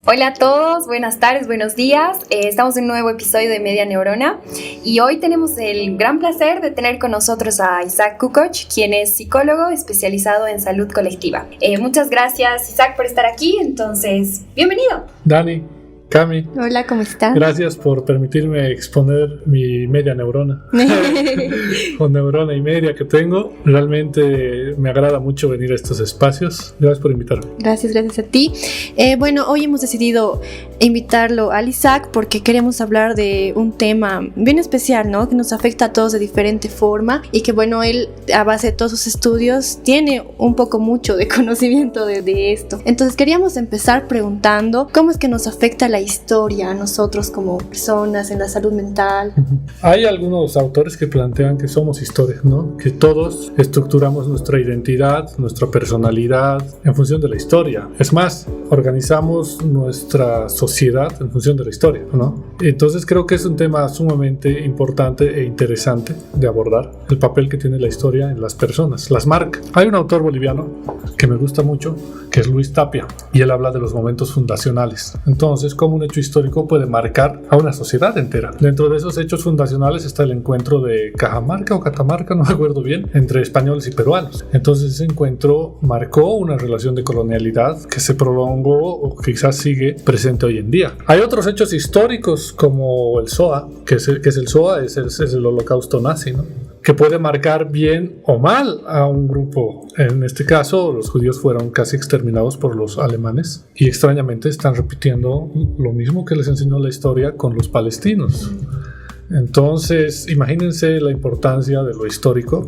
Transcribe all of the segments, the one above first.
Hola a todos, buenas tardes, buenos días. Estamos en un nuevo episodio de Media Neurona y hoy tenemos el gran placer de tener con nosotros a Isaac Kukoc, quien es psicólogo especializado en salud colectiva. Muchas gracias, Isaac, por estar aquí. Entonces, bienvenido. Dani, Cami. Hola, ¿cómo estás? Gracias por permitirme exponer mi media neurona. Con neurona y media que tengo. Realmente me agrada mucho venir a estos espacios. Gracias por invitarme. Gracias a ti. Hoy hemos decidido invitarlo al Isaac porque queremos hablar de un tema bien especial, ¿no? Que nos afecta a todos de diferente forma y que, bueno, él a base de todos sus estudios tiene un poco mucho de conocimiento de esto. Entonces queríamos empezar preguntando cómo es que nos afecta la historia a nosotros como personas en la salud mental. Hay algunos autores que plantean que somos historia, ¿no? Que todos estructuramos nuestra identidad, nuestra personalidad en función de la historia. Es más, organizamos nuestra sociedad en función de la historia, ¿no? Entonces creo que es un tema sumamente importante e interesante de abordar, el papel que tiene la historia en las personas, las marca. Hay un autor boliviano que me gusta mucho, que es Luis Tapia, y él habla de los momentos fundacionales. Entonces, cómo un hecho histórico puede marcar a una sociedad entera. Dentro de esos hechos fundacionales está el encuentro de Cajamarca o Catamarca, no me acuerdo bien, entre españoles y peruanos. Entonces ese encuentro marcó una relación de colonialidad que se prolongó o quizás sigue presente hoy en día. Hay otros hechos históricos como el SOA, que es el SOA, es el holocausto nazi, ¿no? Que puede marcar bien o mal a un grupo. En este caso, los judíos fueron casi exterminados por los alemanes y extrañamente están repitiendo lo mismo que les enseñó la historia con los palestinos. Entonces, imagínense la importancia de lo histórico,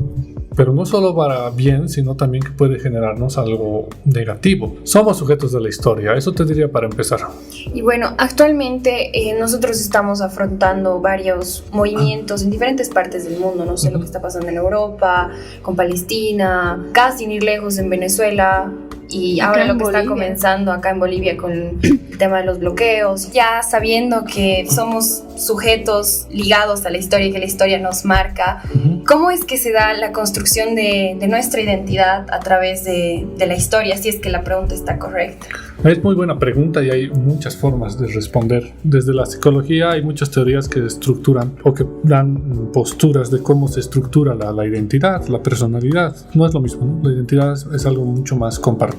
pero no solo para bien, sino también que puede generarnos algo negativo. Somos sujetos de la historia, eso te diría para empezar. Y bueno, actualmente nosotros estamos afrontando varios movimientos en diferentes partes del mundo. No sé lo que está pasando en Europa, con Palestina, casi sin ir lejos en Venezuela. Y ahora lo que está comenzando acá en Bolivia con el tema de los bloqueos, ya sabiendo que somos sujetos ligados a la historia y que la historia nos marca, ¿cómo es que se da la construcción de nuestra identidad a través de la historia, si es que la pregunta está correcta? Es muy buena pregunta y hay muchas formas de responder. Desde la psicología hay muchas teorías que estructuran o que dan posturas de cómo se estructura la identidad, la personalidad. No es lo mismo, ¿no? La identidad es algo mucho más compartido.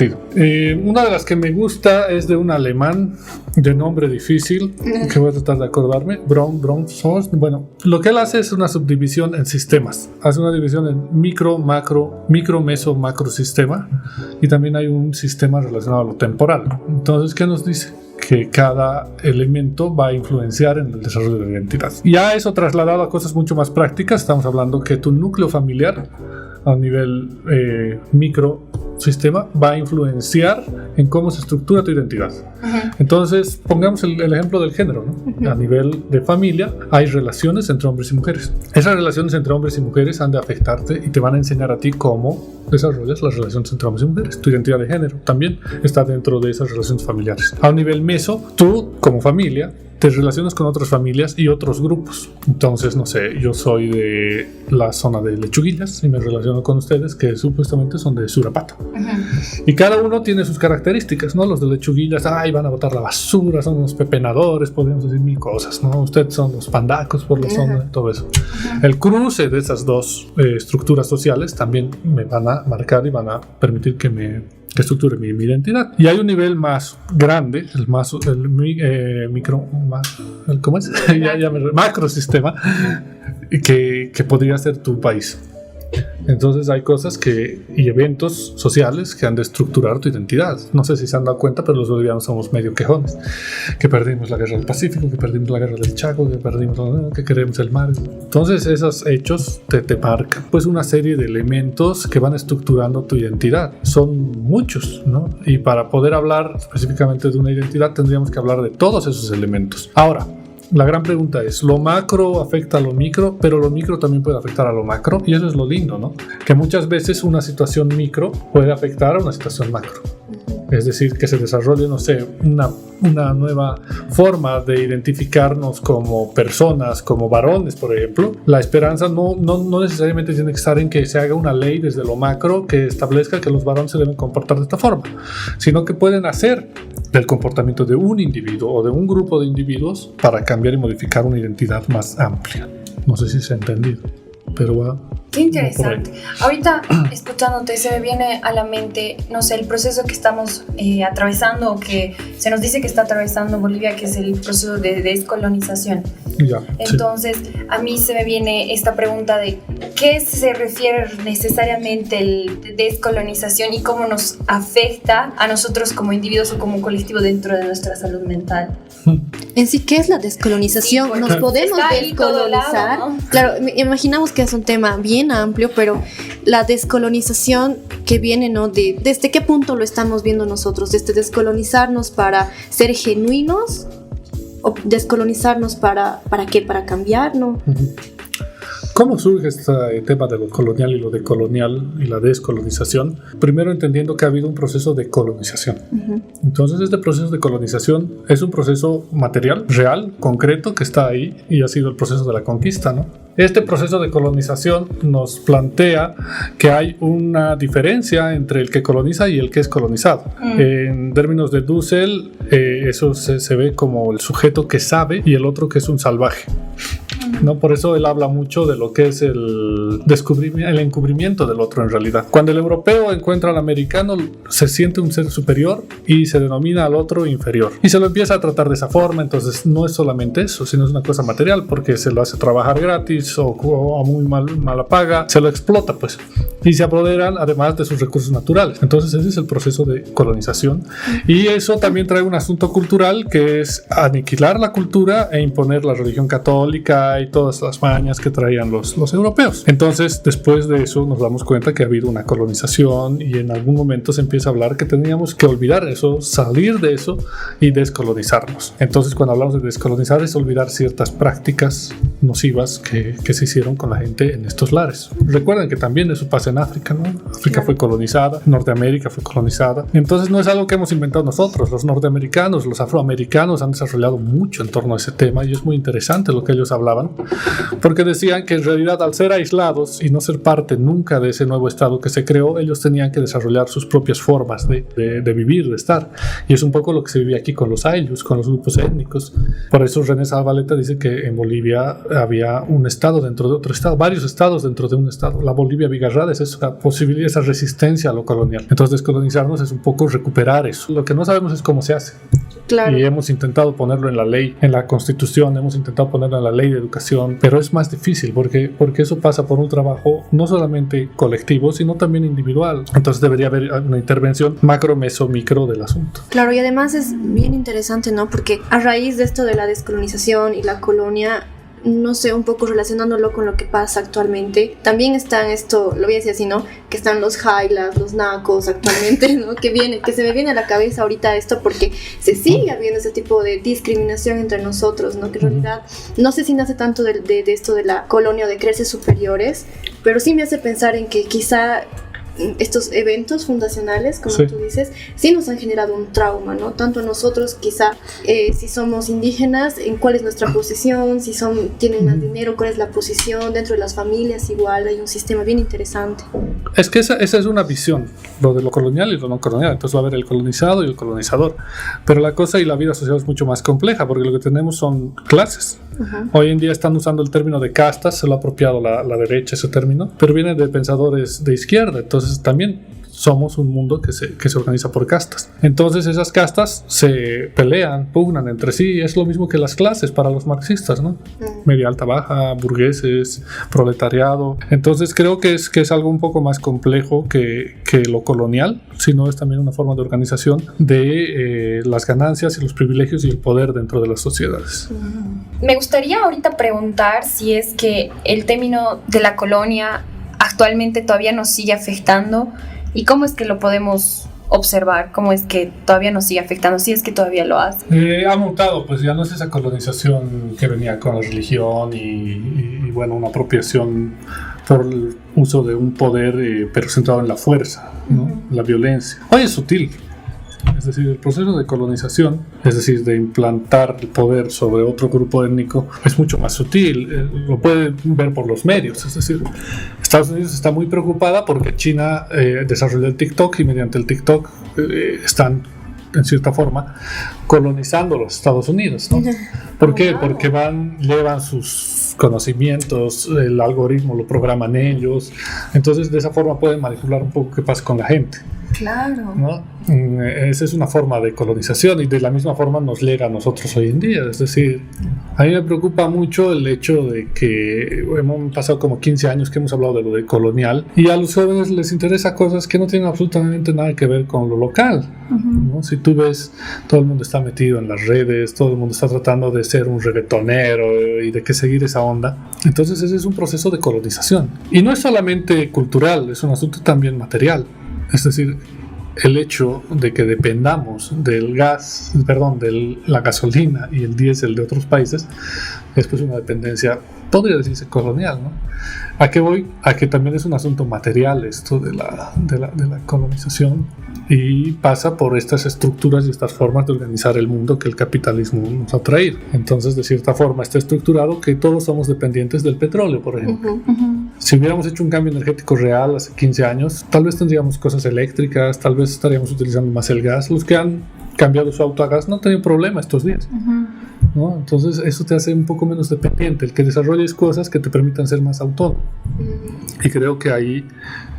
Una de las que me gusta es de un alemán de nombre difícil, que voy a tratar de acordarme, Brownsfors. Bueno, lo que él hace es una subdivisión en sistemas. Hace una división en micro, macro, meso, macro sistema, y también hay un sistema relacionado a lo temporal. Entonces, ¿qué nos dice? Que cada elemento va a influenciar en el desarrollo de la identidad. Ya eso trasladado a cosas mucho más prácticas, estamos hablando que tu núcleo familiar a nivel micro sistema va a influenciar en cómo se estructura tu identidad. Entonces, pongamos el ejemplo del género, ¿no? A nivel de familia hay relaciones entre hombres y mujeres. Esas relaciones entre hombres y mujeres han de afectarte y te van a enseñar a ti cómo desarrollas las relaciones entre hombres y mujeres. Tu identidad de género también está dentro de esas relaciones familiares. A un nivel meso, tú como familia te relacionas con otras familias y otros grupos. Entonces, no sé, yo soy de la zona de Lechuguillas y me relaciono con ustedes que supuestamente son de Surapato. Y cada uno tiene sus características, ¿no? Los de Lechuguillas, van a botar la basura, son unos pepenadores, podríamos decir mil cosas, ¿no? Ustedes son los pandacos por la zona, todo eso. El cruce de esas dos estructuras sociales también me van a marcar y van a permitir que estructure mi identidad. Y hay un nivel más grande, macro sistema, que podría ser tu país. Entonces hay cosas y eventos sociales que han de estructurar tu identidad. No sé si se han dado cuenta, pero los bolivianos somos medio quejones. Que perdimos la guerra del Pacífico, que perdimos la guerra del Chaco, que queremos el mar. Entonces esos hechos te marcan pues una serie de elementos que van estructurando tu identidad. Son muchos, ¿no? Y para poder hablar específicamente de una identidad tendríamos que hablar de todos esos elementos. Ahora, la gran pregunta es, ¿lo macro afecta a lo micro? Pero lo micro también puede afectar a lo macro, y eso es lo lindo, ¿no? Que muchas veces una situación micro puede afectar a una situación macro. es decir, que se desarrolle, no sé, una nueva forma de identificarnos como personas, como varones, por ejemplo. La esperanza no necesariamente tiene que estar en que se haga una ley desde lo macro que establezca que los varones se deben comportar de esta forma, sino que pueden hacer del comportamiento de un individuo o de un grupo de individuos para cambiar y modificar una identidad más amplia. No sé si se ha entendido, pero va. Qué interesante. Ahorita, escuchándote, se me viene a la mente, no sé, el proceso que estamos atravesando, o que se nos dice que está atravesando Bolivia, que es el proceso de descolonización. Ya, entonces, sí. A mí se me viene esta pregunta de qué se refiere necesariamente el descolonización y cómo nos afecta a nosotros como individuos o como colectivo dentro de nuestra salud mental. En sí, ¿qué es la descolonización? Sí, ¿Nos podemos descolonizar? Lado, ¿no? Claro, imaginamos que es un tema bien amplio, pero la descolonización que viene, ¿no? ¿Desde qué punto lo estamos viendo nosotros? ¿Desde descolonizarnos para ser genuinos? ¿O descolonizarnos para qué? ¿Para cambiar? ¿No? ¿Cómo surge este tema de lo colonial y lo decolonial y la descolonización? Primero entendiendo que ha habido un proceso de colonización. Entonces este proceso de colonización es un proceso material, real, concreto, que está ahí y ha sido el proceso de la conquista, ¿no? Este proceso de colonización nos plantea que hay una diferencia entre el que coloniza y el que es colonizado. En términos de Dussel, eso se ve como el sujeto que sabe y el otro que es un salvaje. ¿No? Por eso él habla mucho de lo que es el encubrimiento del otro en realidad. Cuando el europeo encuentra al americano, se siente un ser superior y se denomina al otro inferior. Y se lo empieza a tratar de esa forma, entonces no es solamente eso, sino es una cosa material, porque se lo hace trabajar gratis o a muy mala paga, se lo explota pues. Y se apoderan además de sus recursos naturales. Entonces ese es el proceso de colonización. Y eso también trae un asunto cultural que es aniquilar la cultura e imponer la religión católica y todas las mañas que traían los europeos. Entonces después de eso nos damos cuenta que ha habido una colonización y en algún momento se empieza a hablar que teníamos que olvidar eso, salir de eso y descolonizarnos. Entonces cuando hablamos de descolonizar es olvidar ciertas prácticas nocivas que se hicieron con la gente en estos lares. Recuerden que también eso pasa en África, ¿no? África fue colonizada, Norteamérica fue colonizada. Entonces no es algo que hemos inventado nosotros. Los norteamericanos, los afroamericanos han desarrollado mucho en torno a ese tema y es muy interesante lo que ellos hablaban, porque decían que en realidad al ser aislados y no ser parte nunca de ese nuevo estado que se creó, ellos tenían que desarrollar sus propias formas de vivir, de estar. Y es un poco lo que se vivía aquí con los ayllus, con los grupos étnicos. Por eso René Zabaleta dice que en Bolivia había un estado dentro de otro estado, varios estados dentro de un estado. La Bolivia bigarrada es esa posibilidad, esa resistencia a lo colonial. Entonces descolonizarnos es un poco recuperar eso. Lo que no sabemos es cómo se hace. Claro. Y hemos intentado ponerlo en la ley, en la constitución, hemos intentado ponerlo en la ley de educación, pero es más difícil porque eso pasa por un trabajo no solamente colectivo, sino también individual. Entonces debería haber una intervención macro, meso, micro del asunto. Claro, y además es bien interesante, ¿no? Porque a raíz de esto de la descolonización y la colonia, no sé, un poco relacionándolo con lo que pasa actualmente, también están esto, lo voy a decir así, ¿no? Que están los jailas, los nacos actualmente, ¿no? Que se me viene a la cabeza ahorita esto porque se sigue habiendo ese tipo de discriminación entre nosotros, ¿no? Que en realidad, no sé si nace tanto de esto de la colonia o de creerse superiores, pero sí me hace pensar en que quizá estos eventos fundacionales, como tú dices, sí nos han generado un trauma, ¿no? Tanto nosotros, quizá, si somos indígenas, en cuál es nuestra posición, si tienen más dinero, cuál es la posición dentro de las familias, igual hay un sistema bien interesante. Es que esa es una visión, lo de lo colonial y lo no colonial. Entonces va a haber el colonizado y el colonizador, pero la cosa y la vida social es mucho más compleja porque lo que tenemos son clases. Hoy en día están usando el término de castas, se lo ha apropiado la derecha ese término, pero viene de pensadores de izquierda. Entonces también somos un mundo que se organiza por castas. Entonces esas castas se pelean, pugnan entre sí. Es lo mismo que las clases para los marxistas, ¿no? Media, alta, baja, burgueses, proletariado. Entonces creo que es algo un poco más complejo que lo colonial, sino es también una forma de organización de las ganancias y los privilegios y el poder dentro de las sociedades. Me gustaría ahorita preguntar si es que el término de la colonia actualmente todavía nos sigue afectando. ¿Y cómo es que lo podemos observar? ¿Cómo es que todavía nos sigue afectando? Si es que todavía lo hace. Ha mutado, pues ya no es esa colonización que venía con la religión y bueno, una apropiación por el uso de un poder, pero centrado en la fuerza, ¿no? La violencia. Hoy es sutil. Es decir, el proceso de colonización, es decir, de implantar el poder sobre otro grupo étnico, es mucho más sutil. Lo pueden ver por los medios. Es decir, Estados Unidos está muy preocupada porque China desarrolló el TikTok y mediante el TikTok están, en cierta forma, colonizando los Estados Unidos, ¿no? ¿Por qué? Porque llevan sus conocimientos, el algoritmo lo programan ellos, entonces de esa forma pueden manipular un poco qué pasa con la gente. Claro. ¿No? Esa es una forma de colonización y de la misma forma nos llega a nosotros hoy en día. Es decir, a mí me preocupa mucho el hecho de que hemos pasado como 15 años que hemos hablado de lo de colonial y a los jóvenes les interesa cosas que no tienen absolutamente nada que ver con lo local. ¿No? Si tú ves, todo el mundo está metido en las redes, todo el mundo está tratando de ser un reggaetonero y de que seguir esa onda. Entonces ese es un proceso de colonización. Y no es solamente cultural, es un asunto también material. Es decir, el hecho de que dependamos del gas, de la gasolina y el diésel de otros países es pues una dependencia, podría decirse colonial, ¿no? ¿A qué voy? A que también es un asunto material esto de la colonización y pasa por estas estructuras y estas formas de organizar el mundo que el capitalismo nos ha traído. Entonces, de cierta forma, está estructurado que todos somos dependientes del petróleo, por ejemplo. Si hubiéramos hecho un cambio energético real hace 15 años, tal vez tendríamos cosas eléctricas, tal vez estaríamos utilizando más el gas. Los que han cambiado su auto a gas no han tenido problema estos días. ¿No? Entonces eso te hace un poco menos dependiente, el que desarrolles cosas que te permitan ser más autónomo. Y creo que ahí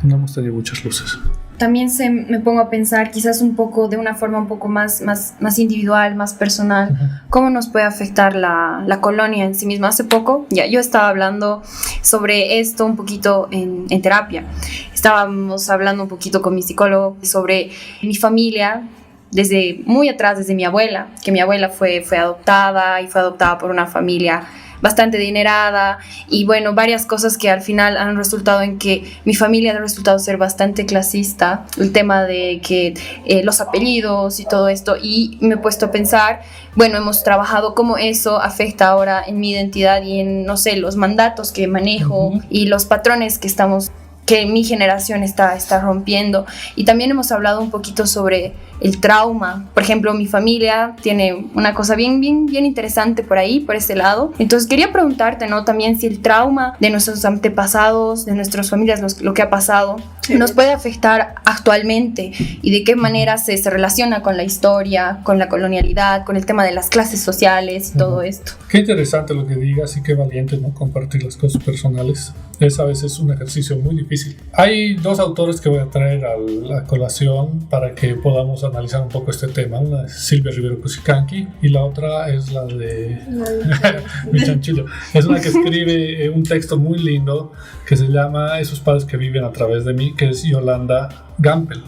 no hemos tenido muchas luces. También me pongo a pensar quizás un poco de una forma un poco más individual, más personal, cómo nos puede afectar la colonia en sí misma. Hace poco yo estaba hablando sobre esto un poquito en terapia. Estábamos hablando un poquito con mi psicólogo sobre mi familia, desde muy atrás, desde mi abuela, que mi abuela fue adoptada y fue adoptada por una familia bastante adinerada y bueno, varias cosas que al final han resultado en que mi familia ha resultado ser bastante clasista, el tema de que los apellidos y todo esto, y me he puesto a pensar, bueno, hemos trabajado cómo eso afecta ahora en mi identidad y en, no sé, los mandatos que manejo y los patrones que mi generación está rompiendo. Y también hemos hablado un poquito sobre el trauma. Por ejemplo, mi familia tiene una cosa bien interesante por ahí, por ese lado. Entonces quería preguntarte, ¿no? También si el trauma de nuestros antepasados, de nuestras familias, lo que ha pasado, nos puede afectar actualmente y de qué manera se relaciona con la historia, con la colonialidad, con el tema de las clases sociales y todo esto. Qué interesante lo que digas y qué valiente, ¿no? Compartir las cosas personales. Es a veces un ejercicio muy difícil. Hay dos autores que voy a traer a la colación para que podamos analizar un poco este tema. Una es Silvia Rivero Cusicanqui y la otra es la de mi chanchillo. Es una que escribe un texto muy lindo que se llama Esos padres que viven a través de mí, que es Yolanda Gampel.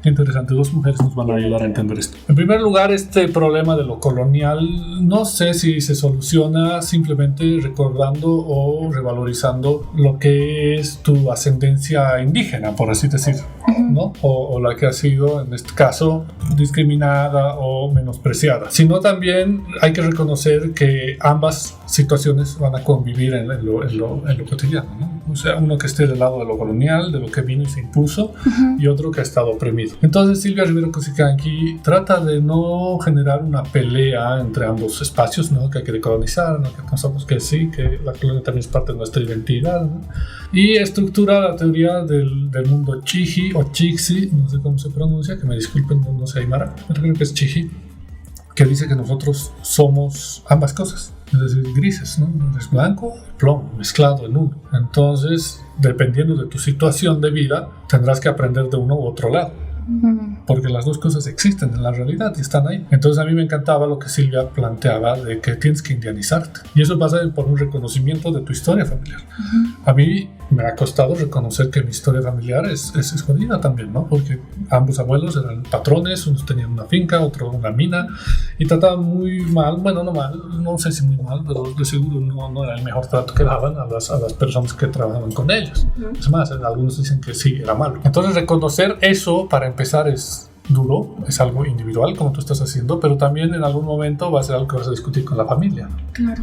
Interesante, dos mujeres nos van a ayudar a entender esto. En primer lugar, este problema de lo colonial no sé si se soluciona simplemente recordando o revalorizando lo que es tu ascendencia indígena, por así decirlo, ¿no? O la que ha sido, en este caso, discriminada o menospreciada, sino también hay que reconocer que ambas situaciones van a convivir en lo cotidiano, ¿no? O sea, uno que esté del lado de lo colonial, de lo que vino y se impuso, y otro que ha estado oprimido. Entonces Silvia Rivero Cusicanqui trata de no generar una pelea entre ambos espacios, ¿no? Que hay que decolonizar, ¿no? Que pensamos que sí, que la colonia también es parte de nuestra identidad, ¿no? Y estructura la teoría del mundo Chiji o Chixi, no sé cómo se pronuncia, que me disculpen, no sé aymara, pero creo que es Chiji, que dice que nosotros somos ambas cosas, es decir, grises, ¿no? Es blanco y plomo, mezclado en uno. Entonces, dependiendo de tu situación de vida, tendrás que aprender de uno u otro lado. Porque las dos cosas existen en la realidad y están ahí. Entonces a mí me encantaba lo que Silvia planteaba de que tienes que indianizarte, y eso pasa por un reconocimiento de tu historia familiar. A mí me ha costado reconocer que mi historia familiar es jodida también, ¿no? Porque ambos abuelos eran patrones, unos tenían una finca, otro una mina, y trataban muy mal, bueno, no mal, no sé si muy mal, pero de seguro no era el mejor trato que daban a las personas que trabajaban con ellos. Es más, algunos dicen que sí, era malo. Entonces reconocer eso para empezar es duro, es algo individual como tú estás haciendo, pero también en algún momento va a ser algo que vas a discutir con la familia. Claro.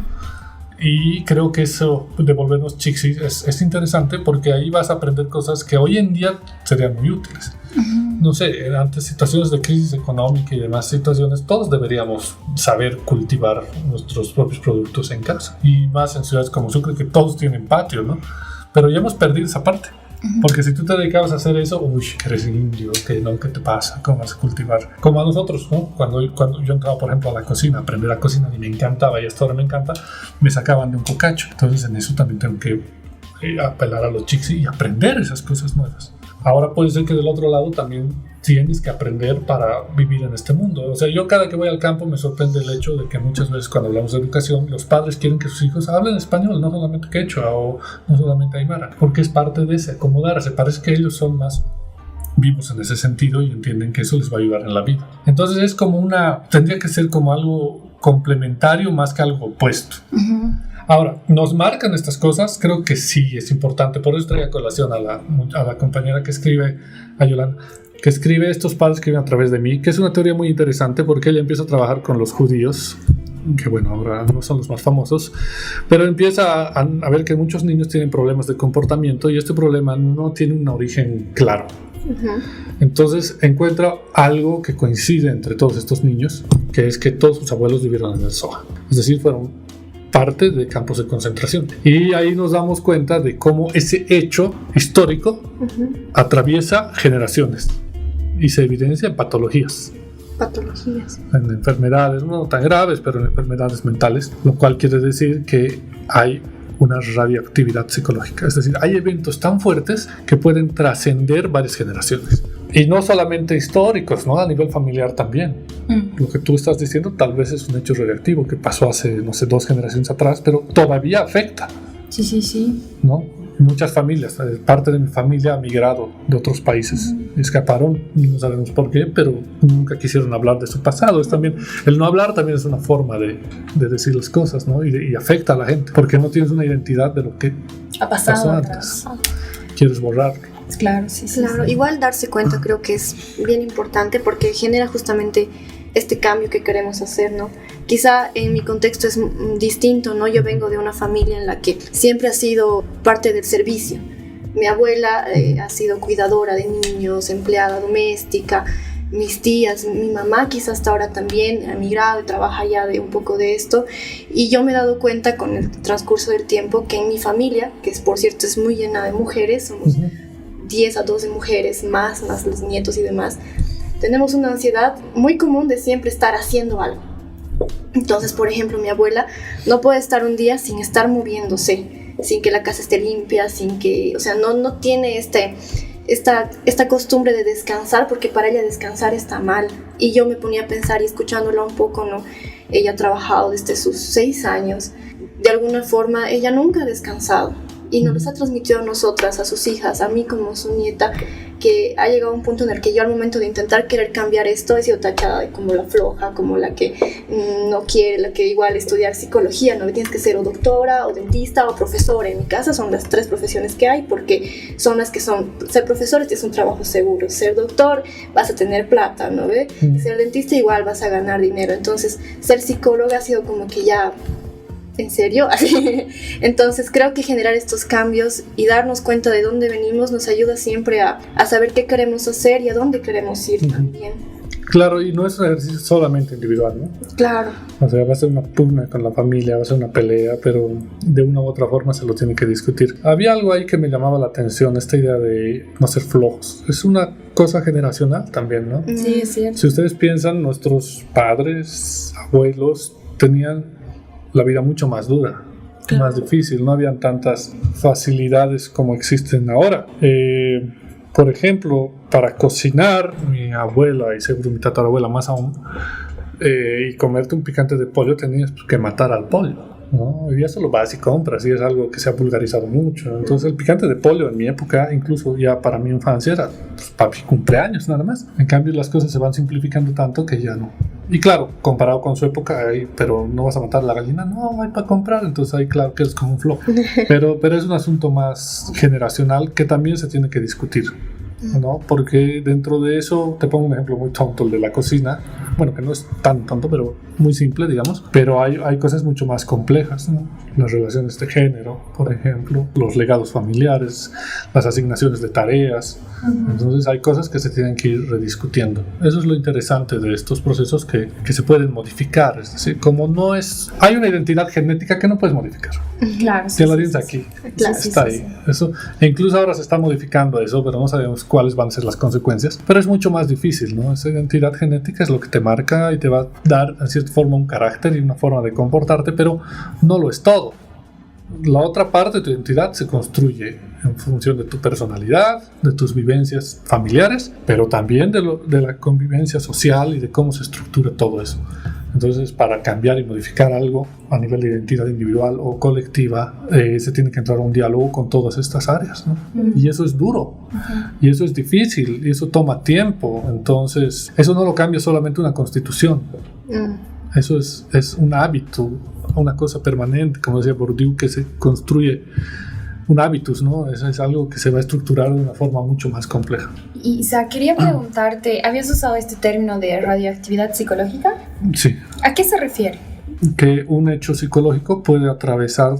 Y creo que eso de volvernos chixis es interesante, porque ahí vas a aprender cosas que hoy en día serían muy útiles. no sé, ante situaciones de crisis económica y demás situaciones, todos deberíamos saber cultivar nuestros propios productos en casa. Y más en ciudades como Sucre, que todos tienen patio, ¿no? Pero ya hemos perdido esa parte. Porque si tú te dedicabas a hacer eso, uy, que eres indio, que no, ¿qué te pasa? ¿Cómo vas a cultivar? Como a nosotros, ¿no? Cuando yo entraba, por ejemplo, a la cocina, a aprender a cocinar y me encantaba, y hasta ahora me encanta, me sacaban de un cocacho. Entonces en eso también tengo que apelar a los chicos y aprender esas cosas nuevas. Ahora puede ser que del otro lado también tienes que aprender para vivir en este mundo. O sea, yo cada que voy al campo me sorprende el hecho de que muchas veces cuando hablamos de educación, los padres quieren que sus hijos hablen español, no solamente quechua o no solamente aymara, porque es parte de ese acomodarse. Parece que ellos son más vivos en ese sentido y entienden que eso les va a ayudar en la vida. Entonces es como tendría que ser como algo complementario más que algo opuesto. Ahora, ¿nos marcan estas cosas? Creo que sí es importante. Por eso traigo a colación a la compañera que escribe, a Yolanda, que escribe Estos padres que viven a través de mí, que es una teoría muy interesante porque ella empieza a trabajar con los judíos, que bueno, ahora no son los más famosos, pero empieza a ver que muchos niños tienen problemas de comportamiento y este problema no tiene un origen claro. Entonces encuentra algo que coincide entre todos estos niños, que es que todos sus abuelos vivieron en el Shoah, es decir, fueron parte de campos de concentración. Y ahí nos damos cuenta de cómo ese hecho histórico atraviesa generaciones y se evidencia en patologías. En enfermedades no tan graves, pero en enfermedades mentales, lo cual quiere decir que hay una radioactividad psicológica. Es decir, hay eventos tan fuertes que pueden trascender varias generaciones. Y no solamente históricos, ¿no? A nivel familiar también. Lo que tú estás diciendo tal vez es un hecho radioactivo que pasó hace, no sé, 2 generaciones atrás, pero todavía afecta. Sí. ¿No? Muchas familias, parte de mi familia ha migrado de otros países, escaparon, no sabemos por qué, pero nunca quisieron hablar de su pasado. Es también, el no hablar también es una forma de decir las cosas, ¿no? Y afecta a la gente, porque no tienes una identidad de lo que ha pasado antes. Quieres borrarlo. Claro, sí. Igual darse cuenta creo que es bien importante porque genera justamente este cambio que queremos hacer, ¿no? Quizá en mi contexto es distinto, ¿no? Yo vengo de una familia en la que siempre ha sido parte del servicio. Mi abuela ha sido cuidadora de niños, empleada doméstica, mis tías, mi mamá quizá hasta ahora también ha migrado y trabaja ya de un poco de esto, y yo me he dado cuenta con el transcurso del tiempo que en mi familia, que por cierto es muy llena de mujeres, somos 10 a 12 mujeres, más los nietos y demás, tenemos una ansiedad muy común de siempre estar haciendo algo. Entonces, por ejemplo, mi abuela no puede estar un día sin estar moviéndose, sin que la casa esté limpia, sin que, o sea, no tiene esta costumbre de descansar, porque para ella descansar está mal. Y yo me ponía a pensar y escuchándola un poco, ¿no? Ella ha trabajado desde sus 6 años. De alguna forma, ella nunca ha descansado. Y nos los ha transmitido a nosotras, a sus hijas, a mí como su nieta, que ha llegado a un punto en el que yo al momento de intentar querer cambiar esto he sido tachada de como la floja, como la que no quiere, la que igual estudiar psicología, no tienes que ser o doctora o dentista o profesora. En mi casa son las 3 profesiones que hay, porque son las que son, ser profesor es un trabajo seguro, ser doctor vas a tener plata, ¿no ve? Ser dentista igual vas a ganar dinero, entonces ser psicóloga ha sido como que ya... ¿En serio? Entonces creo que generar estos cambios y darnos cuenta de dónde venimos nos ayuda siempre a saber qué queremos hacer y a dónde queremos ir también. Claro, y no es un ejercicio solamente individual, ¿no? Claro. O sea, va a ser una pugna con la familia, va a ser una pelea, pero de una u otra forma se lo tiene que discutir. Había algo ahí que me llamaba la atención, esta idea de no ser flojos. Es una cosa generacional también, ¿no? Sí, es cierto. Si ustedes piensan, nuestros padres, abuelos, tenían la vida mucho más dura, más difícil, no habían tantas facilidades como existen ahora. Por ejemplo, para cocinar, mi abuela y seguro mi tatarabuela más aún, y comerte un picante de pollo tenías que matar al pollo, ¿no? Y eso lo vas y compras, y es algo que se ha vulgarizado mucho. Entonces el picante de pollo en mi época, incluso ya para mi infancia, era pues, papi cumpleaños nada más. En cambio las cosas se van simplificando tanto que ya no. Y claro, comparado con su época, pero no vas a matar la gallina, no, hay para comprar, entonces ahí claro que es como un flojo. Pero es un asunto más generacional que también se tiene que discutir. ¿no? Porque dentro de eso, te pongo un ejemplo muy tonto, el de la cocina, bueno, que no es tan tonto, pero muy simple, digamos, pero hay cosas mucho más complejas, ¿no? Las relaciones de género, por ejemplo, los legados familiares, las asignaciones de tareas. Entonces hay cosas que se tienen que ir rediscutiendo. Eso es lo interesante de estos procesos que se pueden modificar. Es decir, como no es... Hay una identidad genética que no puedes modificar. Claro. Ya la tienes aquí. Claro, Está ahí. Eso, e incluso ahora se está modificando eso, pero no sabemos cuáles van a ser las consecuencias. Pero es mucho más difícil, ¿no? Esa identidad genética es lo que te marca y te va a dar, en cierta forma, un carácter y una forma de comportarte, pero no lo es todo. La otra parte de tu identidad se construye en función de tu personalidad, de tus vivencias familiares, pero también de la convivencia social y de cómo se estructura todo eso. Entonces, para cambiar y modificar algo a nivel de identidad individual o colectiva, se tiene que entrar a un diálogo con todas estas áreas, ¿no? Y eso es duro, y eso es difícil, y eso toma tiempo. Entonces, eso no lo cambia solamente una constitución. Eso es un hábito, una cosa permanente, como decía Bourdieu, que se construye un hábitus, ¿no? Eso es algo que se va a estructurar de una forma mucho más compleja. Isa, quería preguntarte, ¿habías usado este término de radioactividad psicológica? Sí. ¿A qué se refiere? Que un hecho psicológico puede atravesar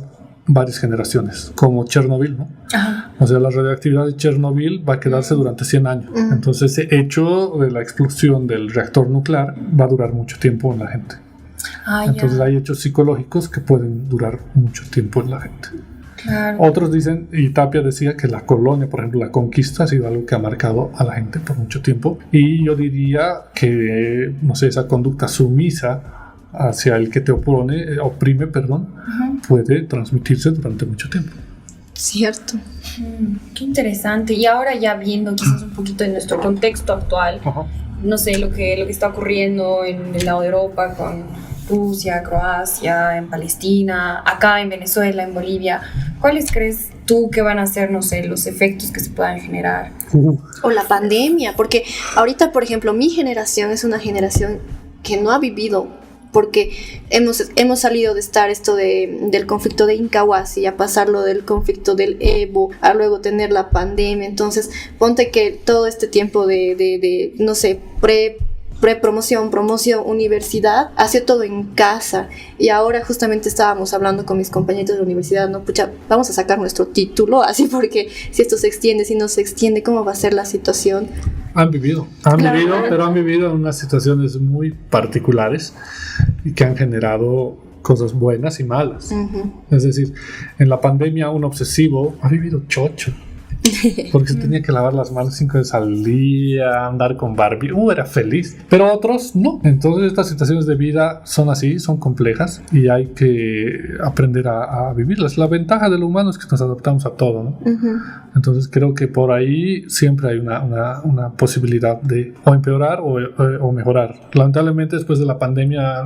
varias generaciones, como Chernobyl, ¿no? Ajá. O sea, la radioactividad de Chernobyl va a quedarse durante 100 años. Entonces, ese hecho de la explosión del reactor nuclear va a durar mucho tiempo en la gente. Entonces, hay hechos psicológicos que pueden durar mucho tiempo en la gente. Claro. Otros dicen, y Tapia decía que la colonia, por ejemplo, la conquista ha sido algo que ha marcado a la gente por mucho tiempo. Y yo diría que, no sé, esa conducta sumisa hacia el que te oprime, puede transmitirse durante mucho tiempo. Cierto. Qué interesante. Y ahora ya viendo quizás un poquito de nuestro contexto actual, no sé, lo que está ocurriendo en el lado de Europa con Rusia, Croacia, en Palestina, acá en Venezuela, en Bolivia, ¿cuáles crees tú que van a ser, no sé, los efectos que se puedan generar? O la pandemia, porque ahorita, por ejemplo, mi generación es una generación que no ha vivido, porque hemos salido de estar del conflicto de Incahuasi a pasarlo del conflicto del Evo a luego tener la pandemia. Entonces ponte que todo este tiempo de no sé, promoción, universidad, hacía todo en casa. Y ahora justamente estábamos hablando con mis compañeros de la universidad, no, pucha, vamos a sacar nuestro título, así, porque si esto se extiende, si no se extiende, ¿cómo va a ser la situación? Han vivido, pero han vivido en unas situaciones muy particulares y que han generado cosas buenas y malas. Es decir, en la pandemia un obsesivo ha vivido chocho, porque se tenía que lavar las manos 5 veces al día, andar con Barbie, era feliz, pero otros no. Entonces estas situaciones de vida son así, son complejas y hay que aprender a vivirlas. La ventaja de lo humano es que nos adaptamos a todo, ¿no? Entonces creo que por ahí siempre hay una posibilidad de o empeorar o mejorar. Lamentablemente después de la pandemia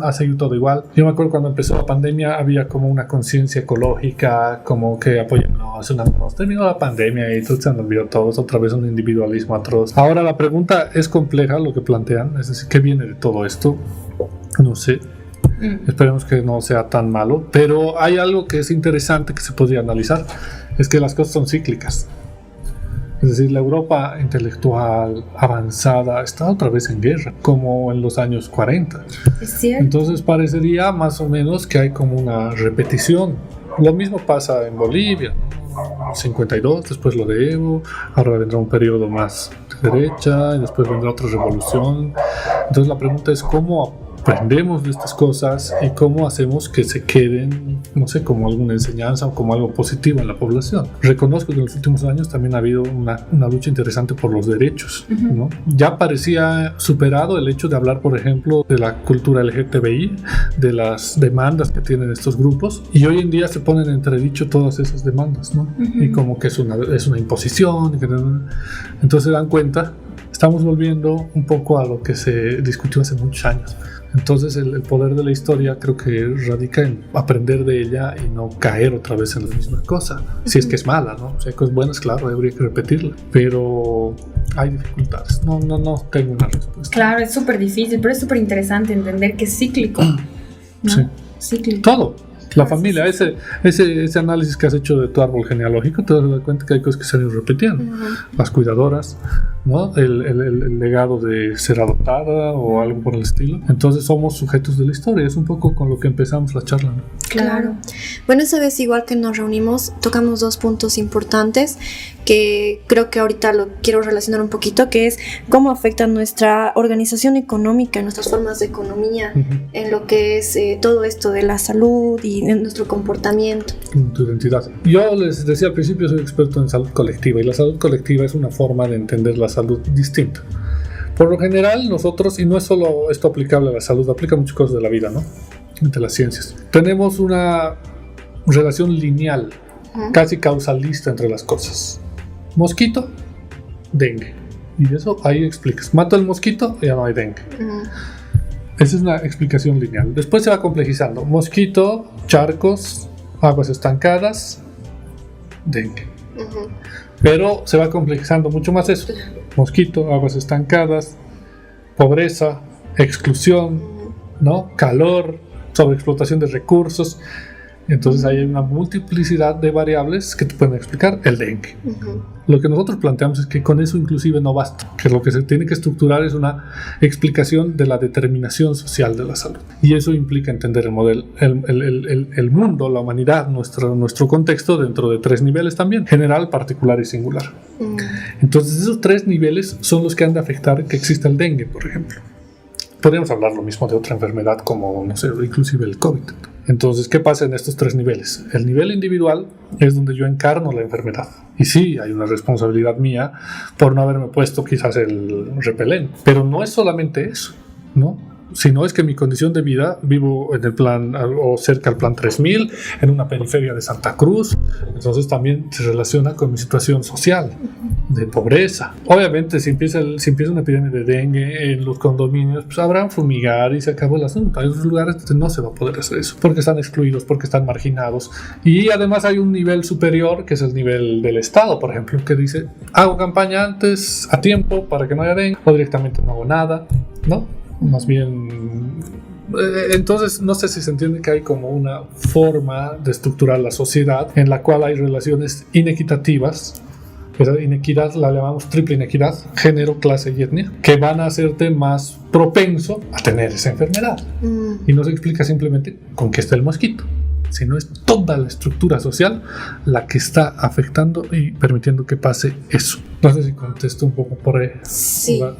ha seguido todo igual. Yo me acuerdo cuando empezó la pandemia había como una conciencia ecológica, como que apoyamos, terminó la pandemia y todo se han olvidado todos, otra vez un individualismo atroz. Ahora la pregunta es compleja, lo que plantean, es decir, ¿qué viene de todo esto? No sé. Esperemos que no sea tan malo, pero hay algo que es interesante que se podría analizar, es que las cosas son cíclicas. Es decir, la Europa intelectual avanzada está otra vez en guerra, como en los años 40. Es cierto. Entonces parecería más o menos que hay como una repetición. Lo mismo pasa en Bolivia, 52, después lo de Evo, ahora vendrá un periodo más de derecha y después vendrá otra revolución. Entonces la pregunta es cómo aprendemos de estas cosas y cómo hacemos que se queden, no sé, como alguna enseñanza o como algo positivo en la población. Reconozco que en los últimos años también ha habido una lucha interesante por los derechos, ¿no? Ya parecía superado el hecho de hablar, por ejemplo, de la cultura LGTBI, de las demandas que tienen estos grupos, y hoy en día se ponen en entredicho todas esas demandas, ¿no? Y como que es una imposición, entonces se dan cuenta, estamos volviendo un poco a lo que se discutió hace muchos años. Entonces el poder de la historia creo que radica en aprender de ella y no caer otra vez en la misma cosa. Si es que es mala, ¿no? Si hay cosas buenas, claro, habría que repetirla, pero hay dificultades. No tengo una respuesta. Claro, es súper difícil, pero es súper interesante entender que es cíclico, ¿no? Sí. Cíclico. Todo. La familia, ese análisis que has hecho de tu árbol genealógico, te das cuenta que hay cosas que se han ido repitiendo. Las cuidadoras, ¿no? El legado de ser adoptada o algo por el estilo. Entonces somos sujetos de la historia. Es un poco con lo que empezamos la charla, ¿no? Claro. Bueno, esa vez igual que nos reunimos, tocamos 2 puntos importantes que creo que ahorita lo quiero relacionar un poquito, que es cómo afecta nuestra organización económica, nuestras formas de economía, en lo que es todo esto de la salud y en nuestro comportamiento. Tu identidad. Yo les decía al principio, soy experto en salud colectiva, y la salud colectiva es una forma de entender la salud distinta. Por lo general nosotros, y no es solo esto aplicable a la salud, aplica a muchas cosas de la vida, ¿no? Entre las ciencias. Tenemos una relación lineal, casi causalista entre las cosas. Mosquito, dengue. Y de eso ahí explicas. Mato el mosquito y ya no hay dengue. Esa es una explicación lineal. Después se va complejizando. Mosquito, charcos, aguas estancadas, dengue. Pero se va complejizando mucho más eso. Mosquito, aguas estancadas, pobreza, exclusión, ¿no? Calor, sobreexplotación de recursos. Entonces hay una multiplicidad de variables que te pueden explicar el dengue. Lo que nosotros planteamos es que con eso inclusive no basta, que lo que se tiene que estructurar es una explicación de la determinación social de la salud. Y eso implica entender el modelo, el mundo, la humanidad, nuestro contexto dentro de 3 niveles también, general, particular y singular. Entonces esos 3 niveles son los que han de afectar que exista el dengue, por ejemplo. Podríamos hablar lo mismo de otra enfermedad como, no sé, inclusive el COVID. Entonces, ¿qué pasa en estos 3 niveles? El nivel individual es donde yo encarno la enfermedad. Y sí, hay una responsabilidad mía por no haberme puesto quizás el repelente. Pero no es solamente eso, ¿no? Sino es que mi condición de vida, vivo en el plan o cerca al plan 3000, en una periferia de Santa Cruz, entonces también se relaciona con mi situación social, de pobreza. Obviamente, si empieza una epidemia de dengue en los condominios, pues habrán fumigar y se acabó el asunto. Hay otros lugares donde no se va a poder hacer eso, porque están excluidos, porque están marginados. Y además hay un nivel superior, que es el nivel del Estado, por ejemplo, que dice, hago campaña antes, a tiempo, para que no haya dengue, o directamente no hago nada, ¿no? Más bien, entonces no sé si se entiende que hay como una forma de estructurar la sociedad en la cual hay relaciones inequitativas. Esa inequidad la llamamos triple inequidad: género, clase y etnia, que van a hacerte más propenso a tener esa enfermedad. Y no se explica simplemente con que está el mosquito, sino es toda la estructura social la que está afectando y permitiendo que pase eso. No sé si contesto un poco por ahí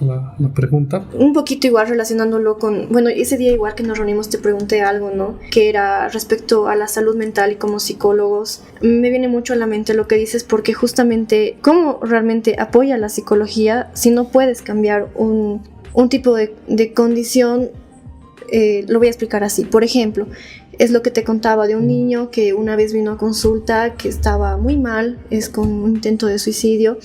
la pregunta. Un poquito igual relacionándolo con... Bueno, ese día igual que nos reunimos te pregunté algo, ¿no? Que era respecto a la salud mental y como psicólogos. Me viene mucho a la mente lo que dices, porque justamente ¿cómo realmente apoya la psicología si no puedes cambiar un tipo de condición? Lo voy a explicar así. Por ejemplo, es lo que te contaba de un niño que una vez vino a consulta que estaba muy mal, es con un intento de suicidio,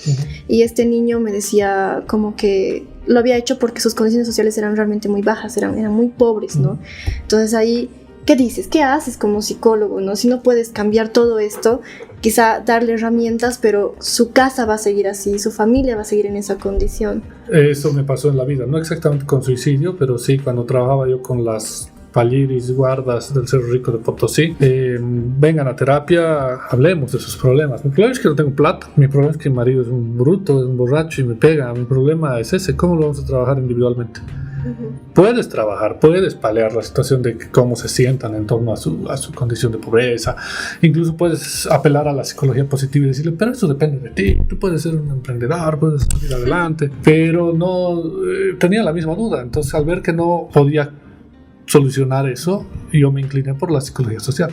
y este niño me decía como que lo había hecho porque sus condiciones sociales eran realmente muy bajas, eran muy pobres, ¿no? Entonces ahí, ¿qué dices? ¿Qué haces como psicólogo, no? Si no puedes cambiar todo esto, quizá darle herramientas, pero su casa va a seguir así, su familia va a seguir en esa condición. Eso me pasó en la vida, no exactamente con suicidio, pero sí cuando trabajaba yo con las Palliris guardas del Cerro Rico de Potosí, vengan a terapia, hablemos de sus problemas. Mi problema es que no tengo plata, mi problema es que mi marido es un bruto, es un borracho y me pega, mi problema es ese. ¿Cómo lo vamos a trabajar individualmente? Puedes trabajar, puedes paliar la situación de cómo se sientan en torno a su condición de pobreza, incluso puedes apelar a la psicología positiva y decirle, pero eso depende de ti, tú puedes ser un emprendedor, puedes salir adelante. Pero no, tenía la misma duda. Entonces, al ver que no podía solucionar eso, yo me incliné por la psicología social.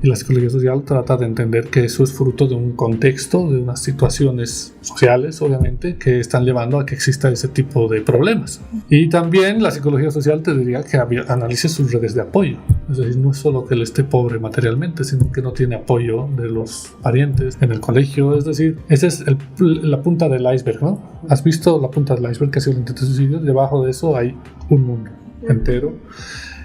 Y la psicología social trata de entender que eso es fruto de un contexto, de unas situaciones sociales, obviamente, que están llevando a que exista ese tipo de problemas. Y también la psicología social te diría que analice sus redes de apoyo. Es decir, no es solo que él esté pobre materialmente, sino que no tiene apoyo de los parientes en el colegio. Es decir, esa es la punta del iceberg, ¿no? ¿Has visto la punta del iceberg que ha sido el intento de suicidio? Debajo de eso hay un mundo entero.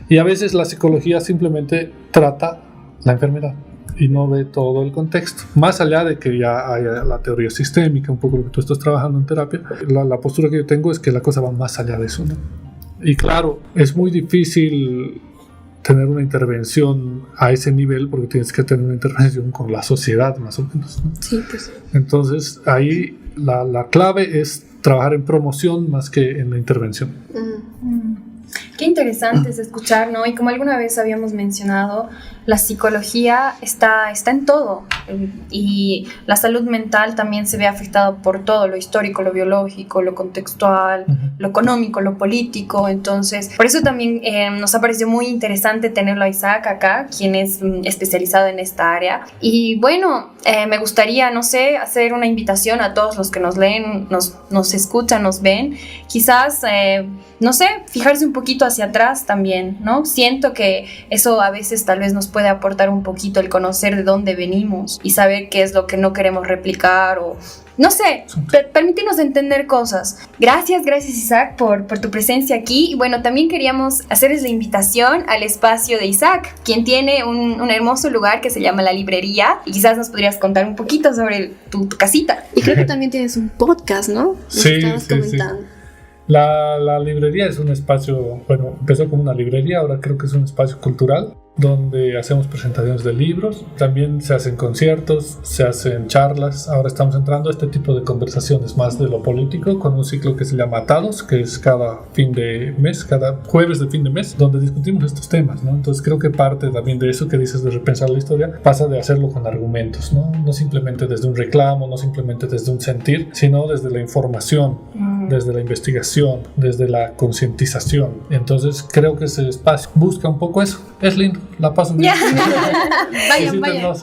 Y a veces la psicología simplemente trata la enfermedad y no ve todo el contexto. Más allá de que ya haya la teoría sistémica, un poco lo que tú estás trabajando en terapia, la postura que yo tengo es que la cosa va más allá de eso, ¿no? Y claro, es muy difícil tener una intervención a ese nivel, porque tienes que tener una intervención con la sociedad, más o menos, ¿no? Sí, pues. Entonces, ahí la clave es trabajar en promoción más que en la intervención. Qué interesante es escuchar, ¿no? Y como alguna vez habíamos mencionado, la psicología está en todo, y la salud mental también se ve afectada por todo, lo histórico, lo biológico, lo contextual, lo económico, lo político. Entonces, por eso también nos ha parecido muy interesante tenerlo a Isaac acá, quien es especializado en esta área. Y bueno, me gustaría, no sé, hacer una invitación a todos los que nos leen, nos escuchan, nos ven, quizás, no sé, fijarse un poquito hacia atrás también, ¿no? Siento que eso a veces tal vez nos puede aportar un poquito el conocer de dónde venimos y saber qué es lo que no queremos replicar, o no sé, permitirnos entender cosas. Gracias Isaac por tu presencia aquí. Y bueno, también queríamos hacerles la invitación al espacio de Isaac, quien tiene un hermoso lugar que se llama La Librería, y quizás nos podrías contar un poquito sobre tu casita. Y creo que también tienes un podcast, ¿no? Sí, estabas comentando. Sí. La librería es un espacio, bueno, empezó como una librería, ahora creo que es un espacio cultural donde hacemos presentaciones de libros, también se hacen conciertos, se hacen charlas. Ahora estamos entrando a este tipo de conversaciones más de lo político con un ciclo que se llama Atados, que es cada fin de mes, cada jueves de fin de mes, donde discutimos estos temas, ¿no? Entonces creo que parte también de eso que dices de repensar la historia pasa de hacerlo con argumentos, ¿no? No simplemente desde un reclamo, no simplemente desde un sentir, sino desde la información, desde la investigación, desde la concientización. Entonces creo que ese espacio busca un poco eso. Es lindo, la paso bien.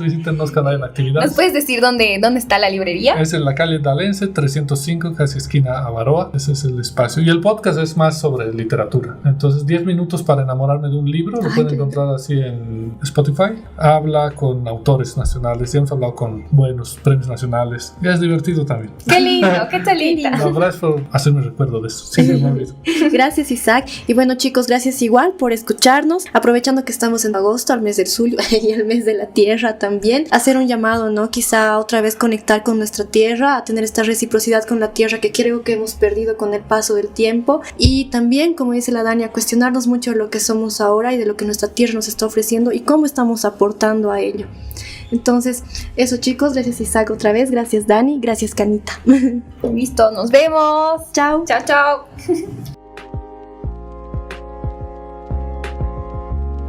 Visítenos cuando hay actividades. ¿Nos puedes decir dónde está la librería? Es en la calle Dalense 305, casi esquina Avaroa. Ese es el espacio. Y el podcast es más sobre literatura. Entonces 10 minutos para enamorarme de un libro. Lo pueden encontrar así en Spotify. Habla con autores nacionales. Ya hemos hablado con buenos premios nacionales. Y es divertido también. Qué lindo, qué talita. No, gracias por hacerme recuerdo de eso. Sí, me olvido. Gracias Isaac. Y bueno chicos, gracias igual por escucharnos. Aprovechando que estamos en agosto, al mes del Zulia y al mes de la tierra también, hacer un llamado, ¿no? Quizá otra vez conectar con nuestra tierra, a tener esta reciprocidad con la tierra que creo que hemos perdido con el paso del tiempo, y también, como dice la Dani, a cuestionarnos mucho de lo que somos ahora y de lo que nuestra tierra nos está ofreciendo y cómo estamos aportando a ello. Entonces, eso chicos, gracias Isaac otra vez, gracias Dani, gracias Canita. Listo, nos vemos. Chao. Chao, chao.